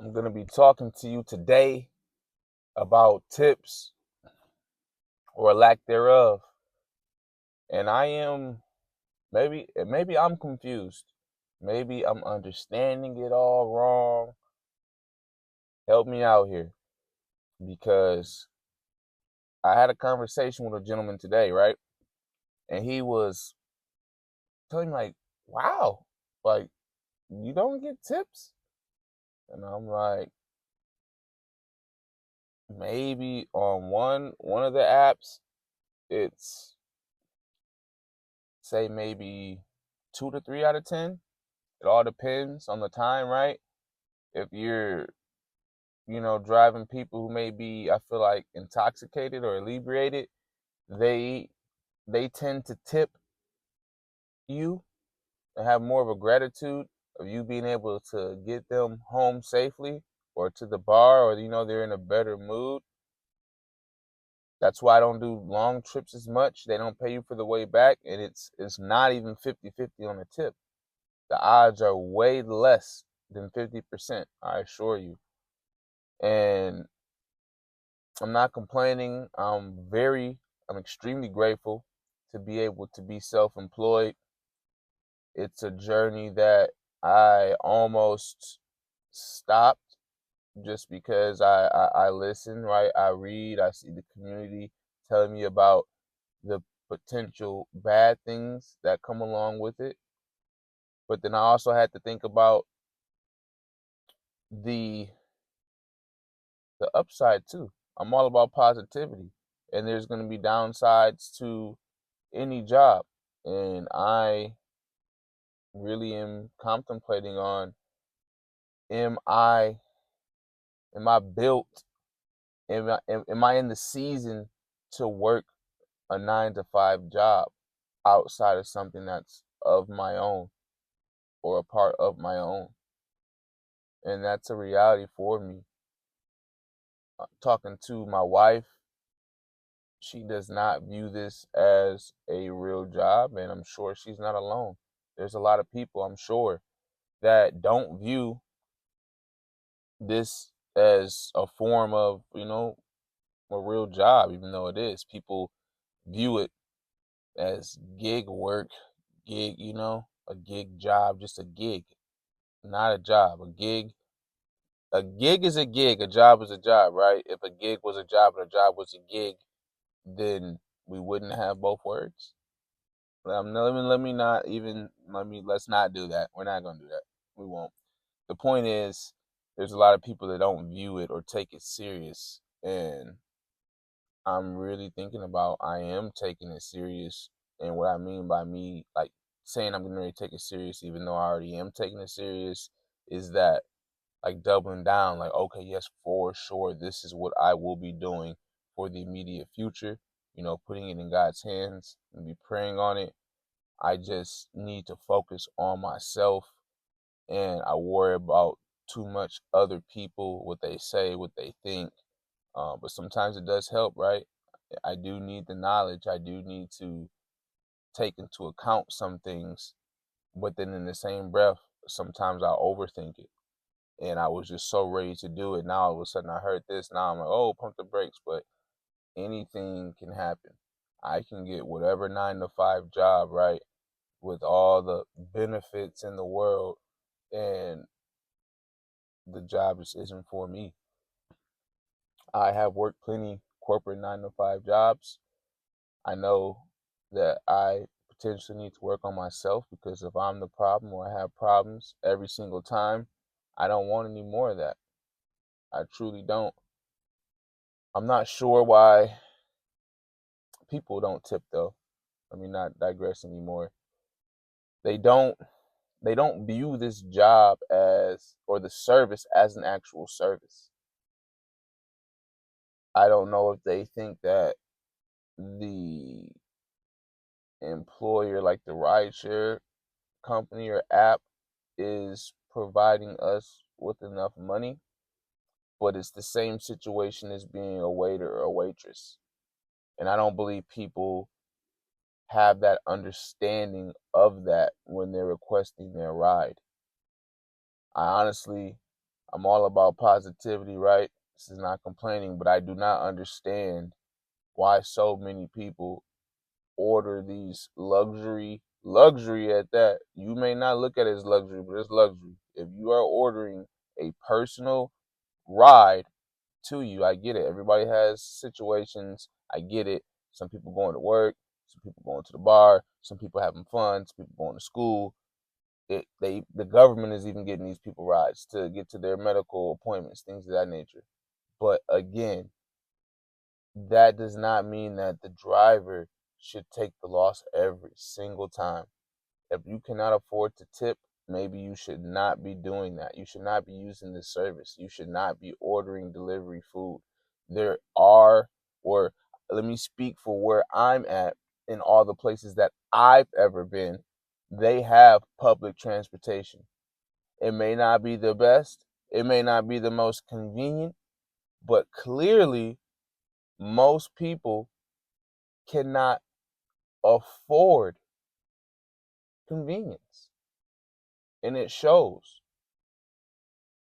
I'm going to be talking to you today about tips or lack thereof. And I am maybe I'm confused. Maybe I'm understanding it all wrong. Help me out here because I had a conversation with a gentleman today, right? And he was telling me like, "Wow, like you don't get tips?" And I'm like, "Maybe on one of the apps it's say maybe 2 to 3 out of 10. It all depends on the time, right? If you're, driving people who may be, I feel like, intoxicated or inebriated, they they tend to tip you and have more of a gratitude of you being able to get them home safely or to the bar, or they're in a better mood. That's why I don't do long trips as much. They don't pay you for the way back, and it's not even 50-50 on the tip. The odds are way less than 50%, I assure you. And I'm not complaining. I'm extremely grateful to be able to be self-employed. It's a journey that I almost stopped just because I listen, right? I read, I see the community telling me about the potential bad things that come along with it. But then I also had to think about the the upside too. I'm all about positivity, and there's going to be downsides to any job, and I really am contemplating on am I am I built am I in the season to work a 9 to 5 job outside of something that's of my own or a part of my own, and that's a reality for me. Talking to my wife, she does not view this as a real job, and I'm sure she's not alone. There's a lot of people, I'm sure, that don't view this as a form of, a real job, even though it is. People view it as gig work, a gig job, just a gig, not a job. A gig is a gig, a job is a job, right? If a gig was a job and a job was a gig, then we wouldn't have both words. Let's not do that. We're not gonna do that. We won't. The point is, there's a lot of people that don't view it or take it serious, and I'm really thinking about I am taking it serious. And what I mean by me like saying I'm gonna take it serious, even though I already am taking it serious, is that like doubling down, like, okay, yes, for sure, this is what I will be doing for the immediate future. Putting it in God's hands and be praying on it. I just need to focus on myself, and I worry about too much other people, what they say, what they think. But sometimes it does help, right? I do need the knowledge. I do need to take into account some things, but then in the same breath, sometimes I overthink it. And I was just so ready to do it. Now all of a sudden I heard this. Now I'm like, oh, pump the brakes. But anything can happen. I can get whatever 9 to 5 job, right, with all the benefits in the world, and the job just isn't for me. I have worked plenty corporate 9 to 5 jobs. I know that I potentially need to work on myself, because if I'm the problem or I have problems every single time, I don't want any more of that. I truly don't. I'm not sure why people don't tip though. I mean, not digress anymore. They don't they don't view this job as, or the service as, an actual service. I don't know if they think that the employer, like the rideshare company or app, is providing us with enough money, but it's the same situation as being a waiter or a waitress. And I don't believe people have that understanding of that when they're requesting their ride. I honestly, I'm all about positivity, right? This is not complaining, but I do not understand why so many people order these luxury at that. You may not look at it as luxury, but it's luxury. If you are ordering a personal ride to you, I get it. Everybody has situations. I get it. Some people going to work, some people going to the bar, some people having fun, some people going to school. The government is even getting these people rides to get to their medical appointments, things of that nature. But again, that does not mean that the driver should take the loss every single time. If you cannot afford to tip, maybe you should not be doing that. You should not be using this service. You should not be ordering delivery food. There are, or let me speak for where I'm at in all the places that I've ever been, they have public transportation. It may not be the best, it may not be the most convenient, but clearly most people cannot afford convenience. And it shows.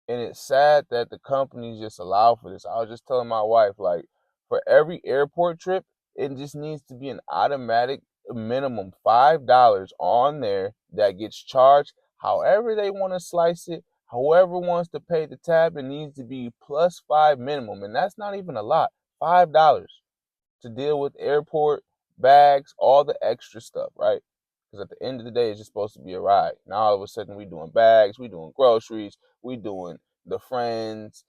And it's sad that the companies just allow for this. I was just telling my wife, like, for every airport trip, it just needs to be an automatic minimum $5 on there that gets charged. However they want to slice it, whoever wants to pay the tab, it needs to be plus five minimum. And that's not even a lot. $5 to deal with airport bags, all the extra stuff, right? Because at the end of the day, it's just supposed to be a ride. Now all of a sudden, we doing bags, we doing groceries, we doing the friend's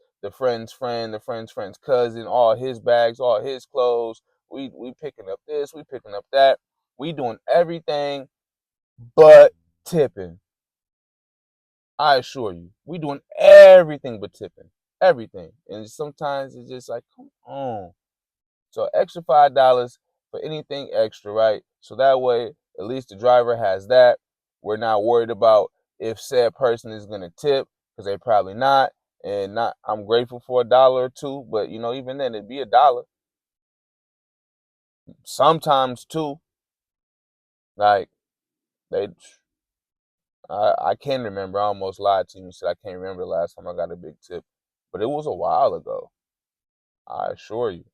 friend, the friend's friend's cousin, all his bags, all his clothes. We picking up this, we picking up that. We doing everything but tipping. I assure you, we doing everything but tipping, everything. And sometimes it's just like, come on. So extra $5 for anything extra, right? So that way, at least the driver has that. We're not worried about if said person is gonna tip, because they probably not. And not, I'm grateful for $1 or two, but even then, it'd be $1. Sometimes two, like they, I can't remember. I almost lied to you and said I can't remember the last time I got a big tip, but it was a while ago. I assure you.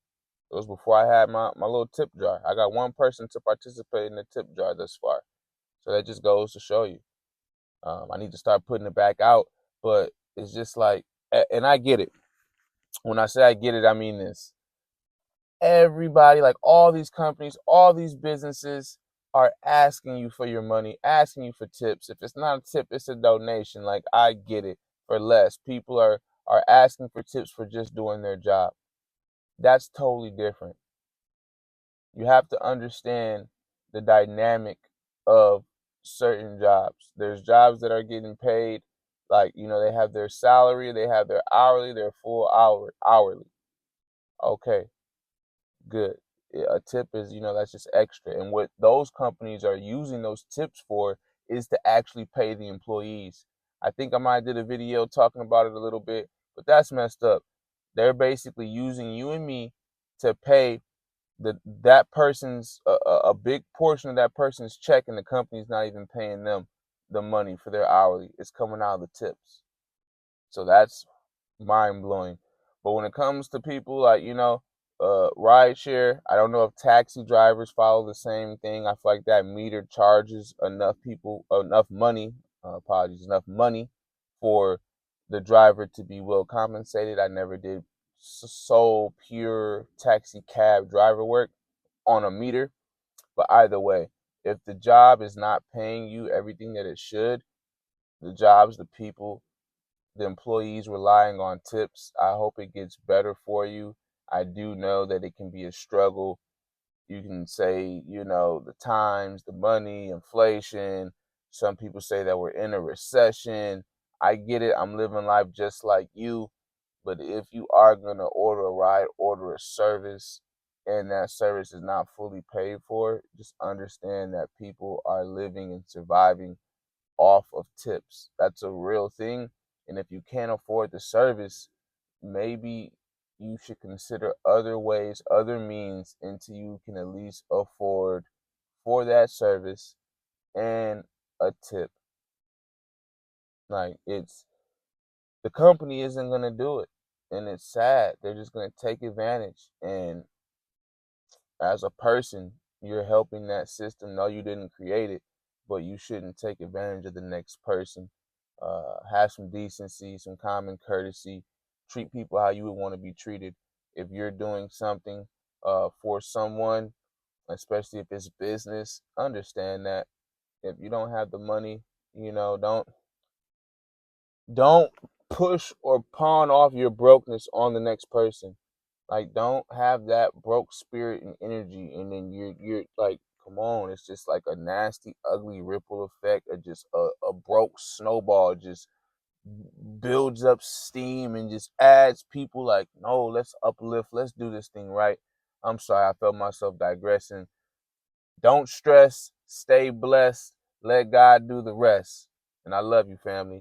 It was before I had my little tip jar. I got one person to participate in the tip jar thus far. So that just goes to show you. I need to start putting it back out. But it's just like, and I get it. When I say I get it, I mean this. Everybody, like all these companies, all these businesses are asking you for your money, asking you for tips. If it's not a tip, it's a donation. Like, I get it, for less. People are asking for tips for just doing their job. That's totally different. You have to understand the dynamic of certain jobs. There's jobs that are getting paid, like, they have their salary, they have their hourly, their full hourly. Okay, good. A tip is, that's just extra. And what those companies are using those tips for is to actually pay the employees. I think I might have did a video talking about it a little bit, but that's messed up. They're basically using you and me to pay that person's a big portion of that person's check, and the company's not even paying them the money for their hourly. It's coming out of the tips. So that's mind blowing. But when it comes to people like, rideshare, I don't know if taxi drivers follow the same thing. I feel like that meter charges enough people, enough money, enough money for the driver to be well compensated. I never did sole pure taxi cab driver work on a meter. But either way, if the job is not paying you everything that it should, the jobs, the people, the employees relying on tips, I hope it gets better for you. I do know that it can be a struggle. You can say, the times, the money, inflation. Some people say that we're in a recession. I get it. I'm living life just like you. But if you are going to order a ride, order a service, and that service is not fully paid for, just understand that people are living and surviving off of tips. That's a real thing. And if you can't afford the service, maybe you should consider other ways, other means, until you can at least afford for that service and a tip. Like, the company isn't gonna do it. And it's sad. They're just gonna take advantage. And as a person, you're helping that system. No, you didn't create it, but you shouldn't take advantage of the next person. Have some decency, some common courtesy. Treat people how you would want to be treated. If you're doing something for someone, especially if it's business, understand that if you don't have the money, don't push or pawn off your brokenness on the next person. Like, don't have that broke spirit and energy, and then you're like, come on, it's just like a nasty, ugly ripple effect, or just a broke snowball just builds up steam and just adds people. Like, no, let's uplift, let's do this thing right. I'm sorry, I felt myself digressing. Don't stress, stay blessed, let God do the rest. And I love you, family.